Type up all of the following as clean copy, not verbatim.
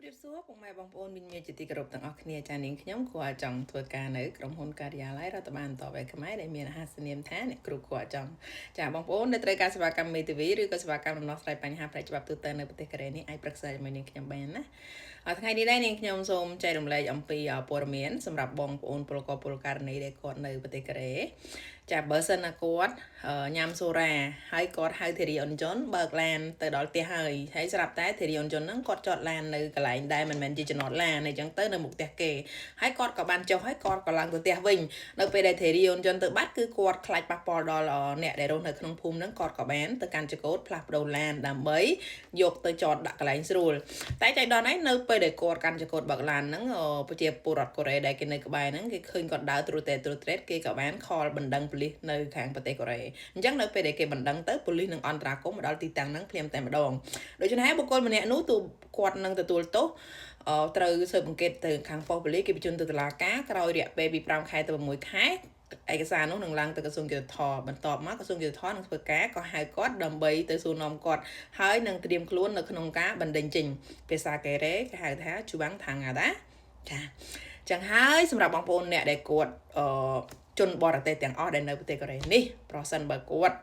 ជំរាបសួរពុកម៉ែបងប្អូនមីងមាជាទីគោរពទាំងអស់គ្នាចានាងខ្ញុំគួរចង់ធ្វើការនៅក្រុមហ៊ុនការិយាល័យរដ្ឋបាលតបឯខ្មែរដែលមានអាហាសនាមថាអ្នកគ្រូគួរចង់ចាបងប្អូនដែលត្រូវការសេវាកម្មមេធាវីឬក៏សេវាកម្មដំណោះស្រាយបញ្ហាផ្នែកច្បាប់ទូទៅនៅប្រទេសកូរ៉េនេះអាចប្រឹក្សាជាមួយនាងខ្ញុំបានណាថ្ងៃនេះដែរនាងខ្ញុំសូមចែករំលែកអំពីព័ត៌មានសម្រាប់បងប្អូនពលករពលករណីដែលគាត់នៅប្រទេសកូរ៉េចាបើសិនណាគាត់ញ៉ាំសូរ៉ាហើយគាត់ហៅធីរីអ៊ុនជុនបើកឡានទៅដល់ផ្ទះហើយស្រាប់តែធីរីអ៊ុនជុនហ្នឹងគាត់ចតឡាននៅកន្លែងដែលមិនមែនជាចំណតឡានអញ្ចឹងទៅនៅមុខផ្ទះគេហើយគាត់ក៏បានចុះហើយគាត់ក៏ឡើងទៅផ្ទះវិញនៅពេលដែលធីរីអ៊ុនជុនទៅបាត់គឺគាត់ខ្លាចប៉ះពាល់ដល់អ្នកដែលរស់នៅក្នុងភូមិហ្នឹងគាត់ក៏បានទៅកាន់ចកោតផ្លាស់ប្ដូរឡានដើម្បីយកទៅចតដាក់កន្លែងស្រួលតែចៃដន្យឯងនៅពេលដែលគាត់កាន់ចកោតបើកឡានហ្នឹងប្រជាពលរដ្ឋកូរ៉េដែលគេនៅក្បែរហ្នឹងគេឃើញគាត់ដើរត្រួតត្រេតគេក៏បានខលបណ្ដឹងប៉ូលីសនៅខាងប្រទេសកូរ៉េអញ្ចឹងនៅពេលដែលគេបណ្ដឹងទៅប៉ូលីសនឹងអន្តរាគមន៍មកដល់ទីតាំងហ្នឹងភ្លាមតែម្ដងដូច្នេះហើយបុគ្គលម្នាក់នោះទូគាត់នឹងទទួលទោសត្រូវស៊ើបអង្កេតទៅខាងប៉ុស្តិ៍ប៉ូលីសគេបញ្ជូនទៅតុលាការក្រោយរយៈពេលពី5ខែទៅ6ខែឯកសារនោះនឹងឡើងទៅក្រសួងយុតិធម៌បន្ទាប់មកក្រសួងយុតិធម៌នឹងធ្វើការក៏ហៅគាត់ដើម្បីទៅសួរនាំគាត់ហើយនឹងត្រៀមខ្លួននៅក្នុងការបណ្ដឹងចេញភាសាកេរ៉េគេហៅថាជួបាំងថាងអាដាចាចឹងហើយសម្រាប់បងប្អូនអ្នកដែលគាត់ជនបរទេសទាំងអស់ដែលនៅប្រទេសកូរ៉េនេះប្រសិនបើគាត់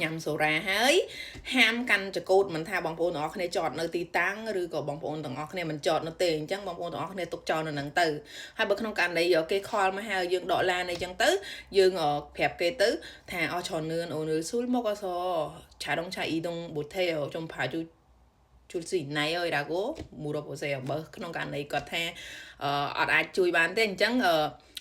ញ៉ាំសូរ៉ាហើយហាមកាន់ចកូតមិនថាបងប្អូនទាំងអស់គ្នាចតនៅទីតាំងឬក៏បងប្អូនទាំងអស់គ្នាមិនចតនៅទេអញ្ចឹងបងប្អូនទាំងអស់គ្នាទុកចោលនៅនឹងទៅហើយបើក្នុងករណីគេខលមកហើយយើងដកឡានអីចឹងទៅយើងប្រាប់គេទៅថាអស់ច្រើននឿនអូនស៊ូលមកអសឆាដងឆាអ៊ីដងប៊ូថេចំផាជូជួលស៊ីណៃអើយដាគោមូរ៉ូប៉ូសេបើក្នុងករណីគាត់ថាអត់អាចជួយបានទេអញ្ចឹង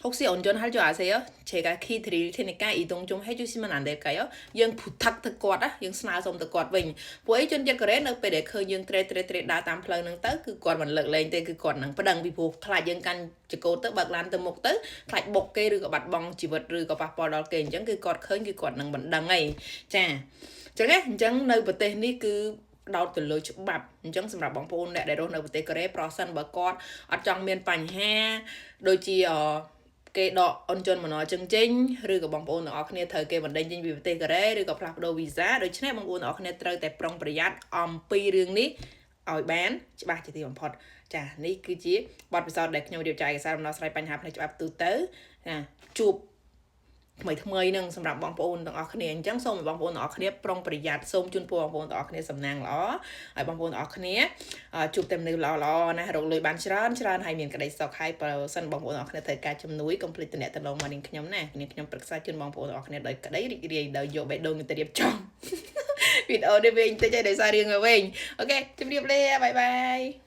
혹시 운전할 줄 아세요? 제가 키 드릴 테니까 이동 좀 해주시면 안 될까요? យើងភូថឹកទៅគាត់ណាយើងស្នើសុំទៅគាត់វិញពួកឯងជនជាតិកូរ៉េនៅពេលដែលឃើញយើងត្រេតដើរតាមផ្លូវហ្នឹងទៅគឺគាត់មិនលើកលែងទេគឺគាត់នឹងប្តឹងពីព្រោះខ្លាចយើងកាន់ចកោតទៅបើកឡានទៅមុខទៅខ្លាចបុកគេឬក៏បាត់បង់ជីវិតឬក៏ប៉ះពាល់ដល់គេអញ្ចឹងគឺគាត់ឃើញគឺគាត់នឹងបណ្ដឹងអីចាអញ្ចឹងនៅប្រទេសនេះគឺដោតទៅលើច្បាប់អញ្ចឹងសម្រាប់បងប្អូនអ្នកដែលរស់នៅប្រទេសកូរ៉េប្រសិនបើគាត់អត់ចង់មានបញ្ហាដូចជាគេដកអនជន់មកជឹងចេញឬក៏បងប្អូនទាំងអស់គ្នាត្រូវគេបណ្ដេញចេញពីប្រទេសកូរ៉េឬក៏ផ្លាស់ប្ដូរវីសាដូច្នេះបងប្អូនទាំងអស់គ្នាត្រូវតែប្រុងប្រយ័ត្នអំពីរឿងនេះឲ្យបានច្បាស់ជាទីបំផុតចានេះគឺជាបទពិសោធន៍ដែលខ្ញុំរៀបចំឯកសារដំណោះស្រាយបញ្ហាផ្នែកច្បាប់ទូទៅណាជួបថ្មីនឹងសម្រាប់បងប្អូនទាំងអស់គ្នាអញ្ចឹងសូមឲ្យបងប្អូនទាំងអស់គ្នាប្រុងប្រយ័ត្នសូមជូនពរបងប្អូនទាំងអស់គ្នាសំណាងល្អឲ្យបងប្អូនទាំងអស់គ្នាជួបតែមនុស្សល្អណារកលុយបានច្រើនហើយមានក្តីសុខហើយបើសិនបងប្អូនទាំងអស់គ្នាត្រូវការជំនួយកុំភ្លេចតំណែងមកនាងខ្ញុំណានាងខ្ញុំប្រឹក្សាជូនបងប្អូនទាំងអស់គ្នាដោយក្តីរីករាយដោយយកបេះដូងទៅរៀបចំវីដេអូនេះវិញតិចឯងដោយសាររឿងវិញអូខេជម្រាបលាបាយបាយ